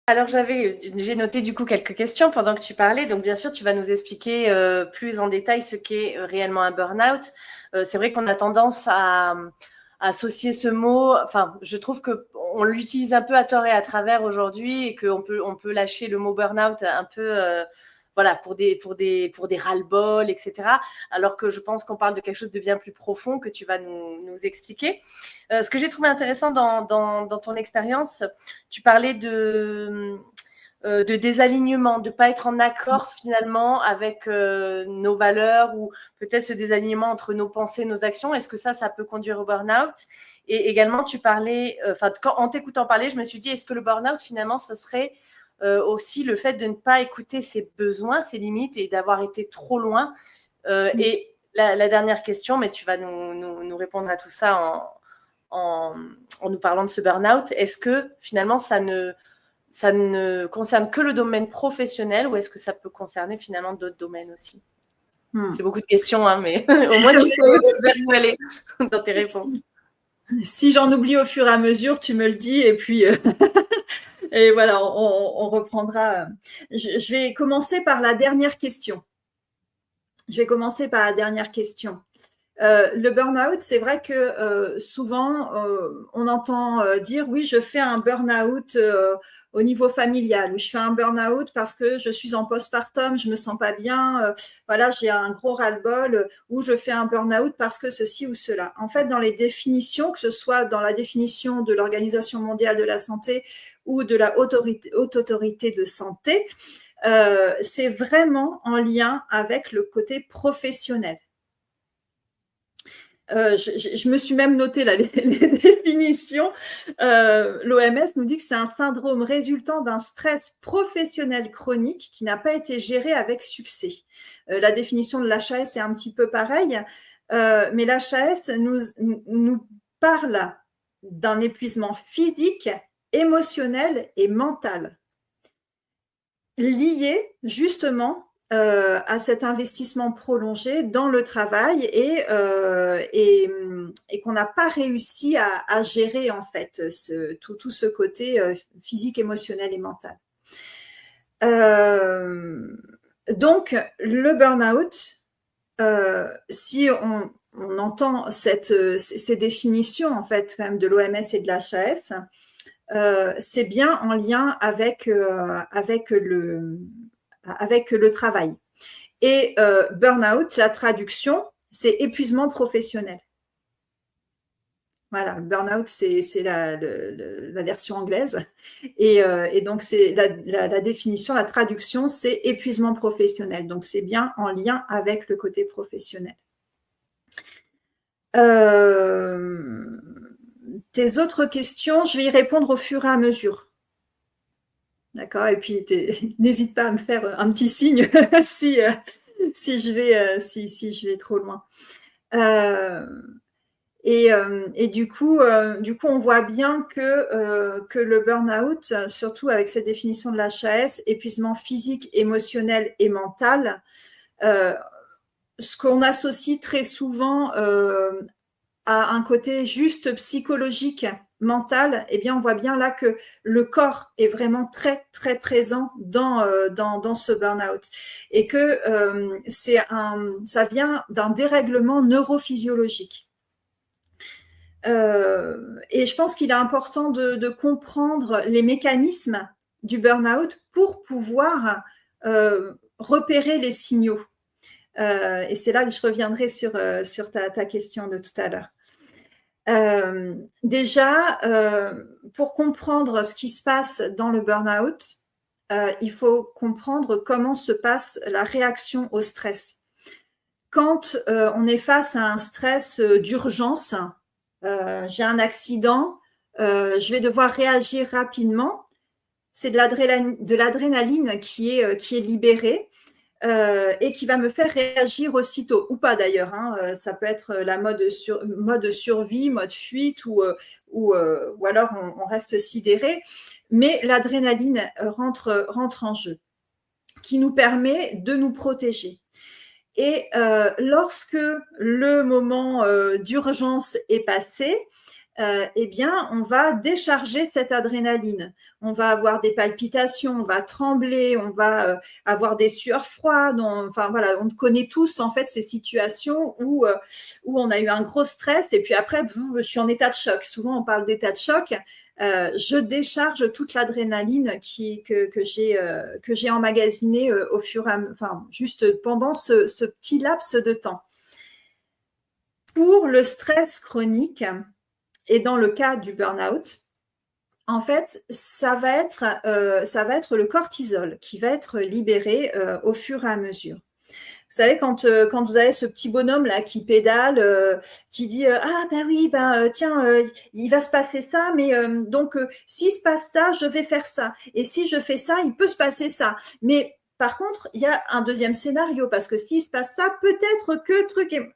Alors, j'ai noté du coup quelques questions pendant que tu parlais. Donc, bien sûr, tu vas nous expliquer plus en détail ce qu'est réellement un burn-out. C'est vrai qu'on a tendance à associer ce mot. Enfin, je trouve qu'on l'utilise un peu à tort et à travers aujourd'hui et on peut lâcher le mot burn-out un peu, voilà, pour des ras-le-bol, etc. Alors que je pense qu'on parle de quelque chose de bien plus profond que tu vas nous expliquer. Ce que j'ai trouvé intéressant dans ton expérience, tu parlais de désalignement, de ne pas être en accord finalement avec nos valeurs ou peut-être ce désalignement entre nos pensées, nos actions. Est-ce que ça peut conduire au burn-out? Et également, tu parlais, en t'écoutant parler, je me suis dit, est-ce que le burn-out finalement, ce serait aussi le fait de ne pas écouter ses besoins, ses limites et d'avoir été trop loin. Et la dernière question, mais tu vas nous répondre à tout ça en nous parlant de ce burn-out. Est-ce que finalement, ça ne concerne que le domaine professionnel ou est-ce que ça peut concerner finalement d'autres domaines aussi? C'est beaucoup de questions, hein, mais au moins tu sais vers où aller dans tes réponses. Si j'en oublie au fur et à mesure, tu me le dis et puis et voilà, on reprendra. Je vais commencer par la dernière question. Le burn-out, c'est vrai que souvent, on entend dire oui, je fais un burn-out au niveau familial, ou je fais un burn-out parce que je suis en postpartum, je me sens pas bien, voilà, j'ai un gros ras-le-bol, ou je fais un burn-out parce que ceci ou cela. En fait, dans les définitions, que ce soit dans la définition de l'Organisation mondiale de la santé ou de la haute autorité de santé, c'est vraiment en lien avec le côté professionnel. Je me suis même noté là, les définitions. L'OMS nous dit que c'est un syndrome résultant d'un stress professionnel chronique qui n'a pas été géré avec succès. La définition de l'HAS est un petit peu pareille, mais l'HAS nous parle d'un épuisement physique, émotionnel et mental lié justement à cet investissement prolongé dans le travail et qu'on n'a pas réussi à gérer en fait tout ce côté physique, émotionnel et mental. Donc le burn-out, si on entend ces définitions en fait quand même de l'OMS et de l'HAS, c'est bien en lien avec le travail. Et burn-out, la traduction, c'est épuisement professionnel. Voilà, le burn-out, c'est la version anglaise. Et donc, c'est la définition, la traduction, c'est épuisement professionnel. Donc, c'est bien en lien avec le côté professionnel. Tes autres questions, je vais y répondre au fur et à mesure. D'accord. Et puis, n'hésite pas à me faire un petit signe si je vais trop loin. Et du coup, on voit bien que le burn-out, surtout avec cette définition de l'HAS, épuisement physique, émotionnel et mental, ce qu'on associe très souvent à un côté juste psychologique, mental, eh bien, on voit bien là que le corps est vraiment très, très présent dans ce burn-out et que ça vient d'un dérèglement neurophysiologique. Et je pense qu'il est important de comprendre les mécanismes du burn-out pour pouvoir repérer les signaux. Et c'est là que je reviendrai sur ta question de tout à l'heure. Déjà, pour comprendre ce qui se passe dans le burn-out, il faut comprendre comment se passe la réaction au stress. Quand on est face à un stress d'urgence, j'ai un accident, je vais devoir réagir rapidement, c'est de l'adrénaline qui est libérée. Et qui va me faire réagir aussitôt, ou pas d'ailleurs. Hein, ça peut être la mode survie, mode fuite, ou alors on reste sidéré. Mais l'adrénaline rentre en jeu, qui nous permet de nous protéger. Et lorsque le moment d'urgence est passé, eh bien, on va décharger cette adrénaline. On va avoir des palpitations, on va trembler, on va avoir des sueurs froides. Enfin, voilà, on connaît tous, en fait, ces situations où on a eu un gros stress et puis après, je suis en état de choc. Souvent, on parle d'état de choc. Je décharge toute l'adrénaline que j'ai emmagasinée au fur et à mesure, enfin, juste pendant ce petit laps de temps. Pour le stress chronique, et dans le cas du burn-out, en fait, ça va être le cortisol qui va être libéré au fur et à mesure. Vous savez, quand vous avez ce petit bonhomme là qui pédale, qui dit ah ben oui, tiens, il va se passer ça, mais donc s'il se passe ça, je vais faire ça. Et si je fais ça, il peut se passer ça. Mais par contre, il y a un deuxième scénario parce que s'il se passe ça, peut-être que truc est...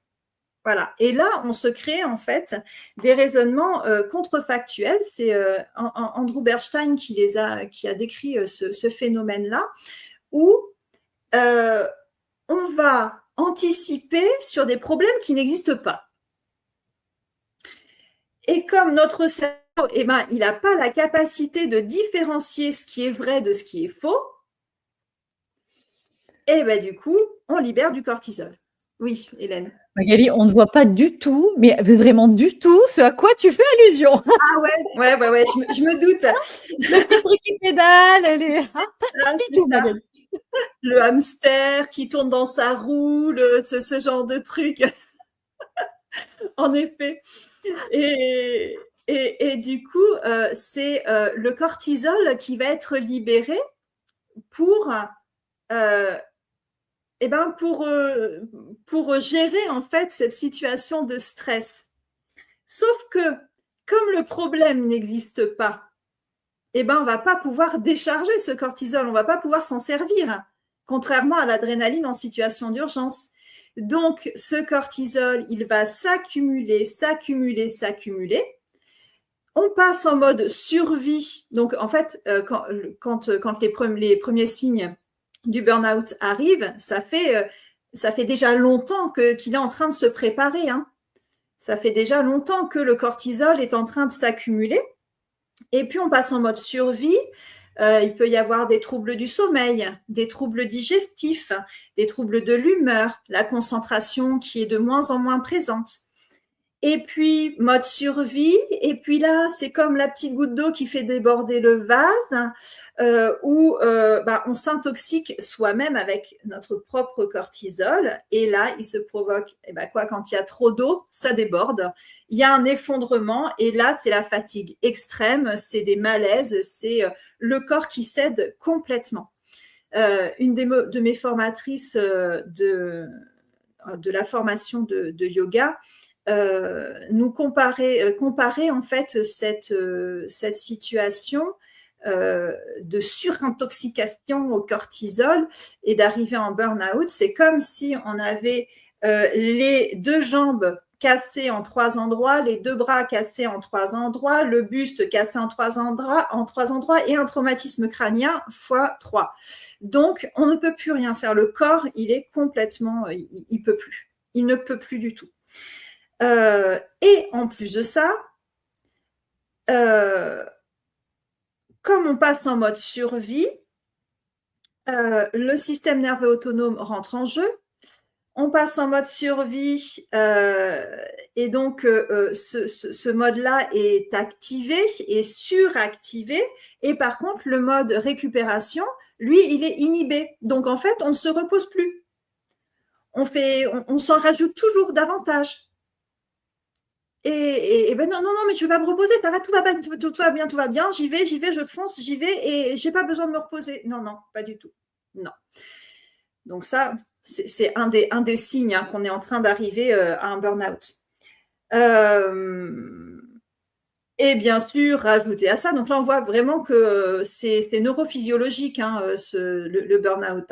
Voilà. Et là, on se crée en fait des raisonnements contrefactuels. C'est Andrew Bernstein qui a décrit ce phénomène-là, où on va anticiper sur des problèmes qui n'existent pas. Et comme notre cerveau, il n'a pas la capacité de différencier ce qui est vrai de ce qui est faux, et du coup, on libère du cortisol. Oui, Hélène. Magali, on ne voit pas du tout, mais vraiment du tout, ce à quoi tu fais allusion. Ah ouais, je me doute. Le petit truc qui pédale, elle est... Pas du tout, Magali. Le hamster qui tourne dans sa roue, ce genre de truc. En effet. Et du coup, c'est le cortisol qui va être libéré pour gérer en fait cette situation de stress. Sauf que comme le problème n'existe pas, on ne va pas pouvoir décharger ce cortisol, on ne va pas pouvoir s'en servir, contrairement à l'adrénaline en situation d'urgence. Donc, ce cortisol, il va s'accumuler. On passe en mode survie. Donc, en fait, quand les premiers signes du burn-out arrivent, ça fait déjà longtemps qu'il est en train de se préparer. Hein. Ça fait déjà longtemps que le cortisol est en train de s'accumuler. Et puis, on passe en mode survie. Il peut y avoir des troubles du sommeil, des troubles digestifs, des troubles de l'humeur, la concentration qui est de moins en moins présente. Et puis, mode survie. Et puis là, c'est comme la petite goutte d'eau qui fait déborder le vase, où on s'intoxique soi-même avec notre propre cortisol. Et là, il se provoque, quand il y a trop d'eau, ça déborde. Il y a un effondrement. Et là, c'est la fatigue extrême, c'est des malaises, c'est le corps qui cède complètement. Une de mes formatrices de la formation de yoga, nous comparer en fait cette situation de surintoxication au cortisol et d'arriver en burn-out. C'est comme si on avait les deux jambes cassées en 3 endroits, les 2 bras cassés en 3 endroits, le buste cassé en 3 endroits et un traumatisme crânien x 3. Donc, on ne peut plus rien faire. Le corps, il est complètement... il peut plus. Il ne peut plus du tout. Et en plus de ça, comme on passe en mode survie, le système nerveux autonome rentre en jeu. On passe en mode survie et donc ce mode-là est activé et suractivé. Et par contre, le mode récupération, lui, il est inhibé. Donc en fait, on ne se repose plus. On s'en rajoute toujours davantage. Et non, mais je ne vais pas me reposer, ça va, tout va bien, j'y vais, je fonce, j'y vais et je n'ai pas besoin de me reposer. Non, pas du tout. Non. Donc ça, c'est un des signes qu'on est en train d'arriver à un burn-out. Et bien sûr, rajouter à ça, donc là, on voit vraiment que c'est neurophysiologique, le burn-out,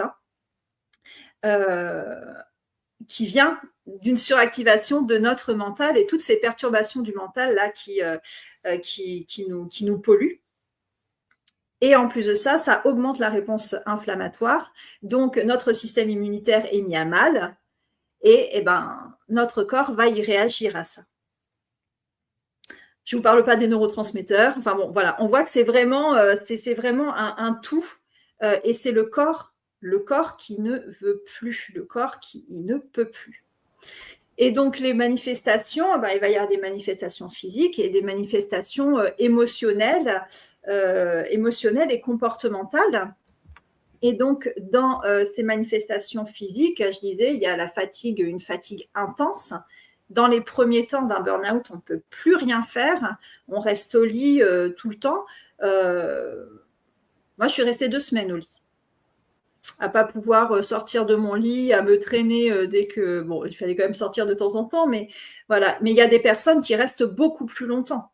qui vient d'une suractivation de notre mental et toutes ces perturbations du mental là qui nous polluent. Et en plus de ça, ça augmente la réponse inflammatoire. Donc, notre système immunitaire est mis à mal et notre corps va y réagir à ça. Je ne vous parle pas des neurotransmetteurs. Enfin bon, voilà, on voit que c'est vraiment un tout et c'est le corps qui ne veut plus, le corps qui ne peut plus. Et donc, les manifestations, il va y avoir des manifestations physiques et des manifestations émotionnelles et comportementales. Et donc, dans ces manifestations physiques, je disais, il y a la fatigue, une fatigue intense. Dans les premiers temps d'un burn-out, on ne peut plus rien faire. On reste au lit tout le temps. Moi, je suis restée 2 semaines au lit, à pas pouvoir sortir de mon lit, à me traîner dès que… Bon, il fallait quand même sortir de temps en temps, mais voilà. Mais il y a des personnes qui restent beaucoup plus longtemps.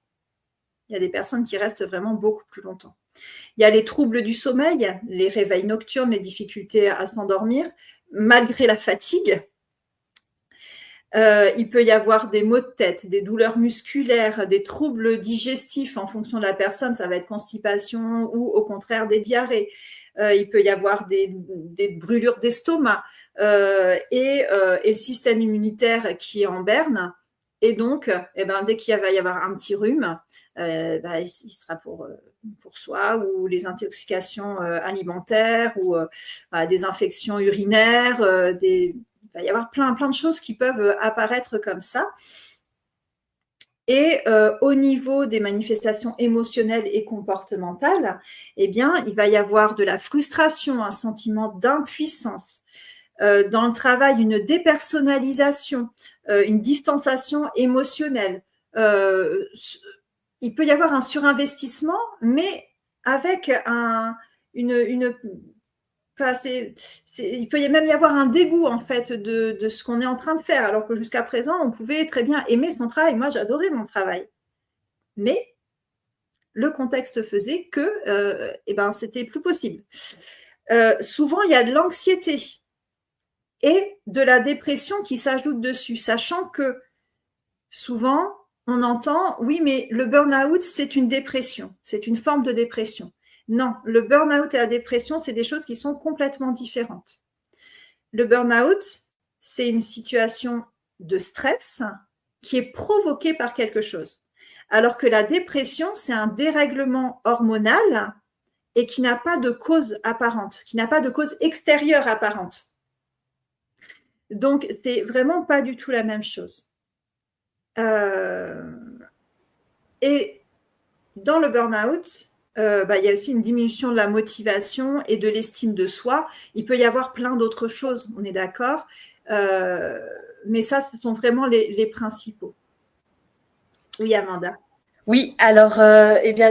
Il y a des personnes qui restent vraiment beaucoup plus longtemps. Il y a les troubles du sommeil, les réveils nocturnes, les difficultés à s'endormir, malgré la fatigue. Il peut y avoir des maux de tête, des douleurs musculaires, des troubles digestifs en fonction de la personne. Ça va être constipation ou au contraire des diarrhées. Il peut y avoir des brûlures d'estomac et le système immunitaire qui est en berne. Et donc, dès qu'il va y avoir un petit rhume, il sera pour soi, ou les intoxications alimentaires, ou des infections urinaires, il va y avoir plein de choses qui peuvent apparaître comme ça. Et au niveau des manifestations émotionnelles et comportementales, il va y avoir de la frustration, un sentiment d'impuissance. Dans le travail, une dépersonnalisation, une distanciation émotionnelle. Il peut y avoir un surinvestissement, mais avec il peut même y avoir un dégoût en fait de ce qu'on est en train de faire, alors que jusqu'à présent, on pouvait très bien aimer son travail. Moi, j'adorais mon travail. Mais le contexte faisait que c'était plus possible. Souvent, il y a de l'anxiété et de la dépression qui s'ajoutent dessus, sachant que souvent, on entend, oui, mais le burn-out, c'est une dépression, c'est une forme de dépression. Non, le burn-out et la dépression, c'est des choses qui sont complètement différentes. Le burn-out, c'est une situation de stress qui est provoquée par quelque chose, alors que la dépression, c'est un dérèglement hormonal et qui n'a pas de cause apparente, qui n'a pas de cause extérieure apparente. Donc, c'est vraiment pas du tout la même chose. Et dans le burn-out, il y a aussi une diminution de la motivation et de l'estime de soi. Il peut y avoir plein d'autres choses, on est d'accord, mais ça, ce sont vraiment les principaux. Oui, Amanda. Oui, alors,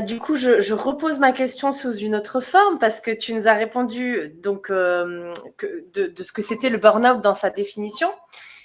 du coup, je repose ma question sous une autre forme parce que tu nous as répondu donc de ce que c'était le burn-out dans sa définition.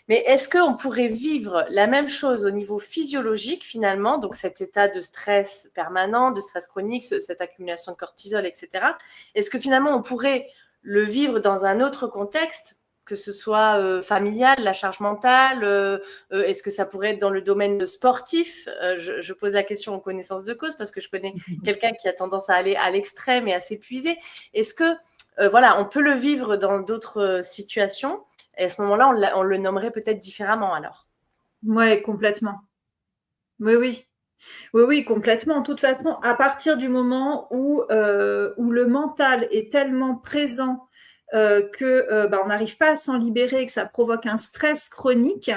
Mais est-ce qu'on pourrait vivre la même chose au niveau physiologique finalement, donc cet état de stress permanent, de stress chronique, cette accumulation de cortisol, etc. Est-ce que finalement on pourrait le vivre dans un autre contexte, que ce soit familial, la charge mentale, est-ce que ça pourrait être dans le domaine sportif? Je pose la question en connaissance de cause parce que je connais quelqu'un qui a tendance à aller à l'extrême et à s'épuiser. Est-ce que on peut le vivre dans d'autres situations? Et à ce moment-là, on le nommerait peut-être différemment alors. Oui, complètement. Oui, complètement. De toute façon, à partir du moment où le mental est tellement présent qu'on n'arrive pas à s'en libérer et que ça provoque un stress chronique,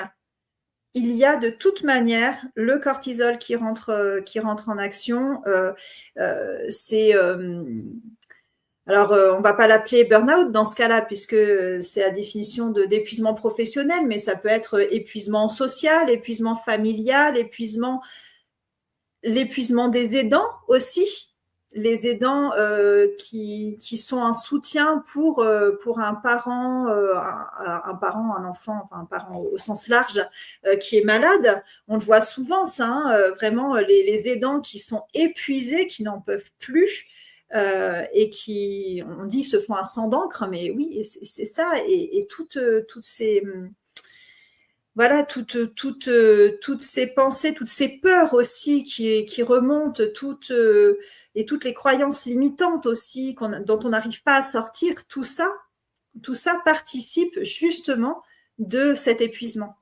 il y a de toute manière le cortisol qui rentre en action. Alors, on ne va pas l'appeler burn-out dans ce cas-là, puisque c'est la définition d'épuisement professionnel, mais ça peut être épuisement social, épuisement familial, l'épuisement des aidants aussi. Les aidants qui sont un soutien pour un parent, un enfant, enfin un parent au sens large qui est malade. On le voit souvent, ça, vraiment les aidants qui sont épuisés, qui n'en peuvent plus. Et qui, on dit, se font un sang d'encre, mais oui, c'est ça, et toutes ces pensées, toutes ces peurs aussi qui remontent, et toutes les croyances limitantes aussi dont on n'arrive pas à sortir, tout ça participe justement de cet épuisement.